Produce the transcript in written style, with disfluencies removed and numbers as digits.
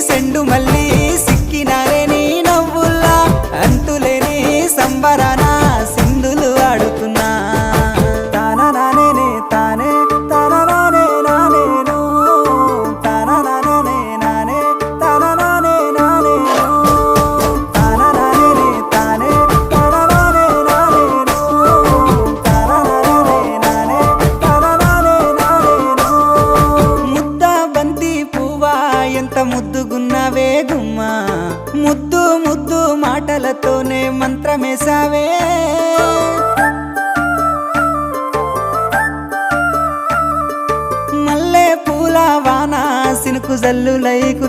సెండు మళ్ళీ సిక్కినారే నీ నవ్వుల్లా అంతులేని సంబరాన సింధులు ఆడుతున్నా తానా నానే తానే తానా నానే నానేను తానా నానే నానే తానా నానే నానేను తానా నానే తానే తానా నానే నానేను తానా నానే నానే తానా నానే నానేను ముద్ద బంతి పువ్వా ఎంత ముద్దుగున్నావే గుమ్మా ముద్దు ముద్దు మాటలతోనే మంత్రమేసావే మల్లె పూల వాన సినుకు జల్లులై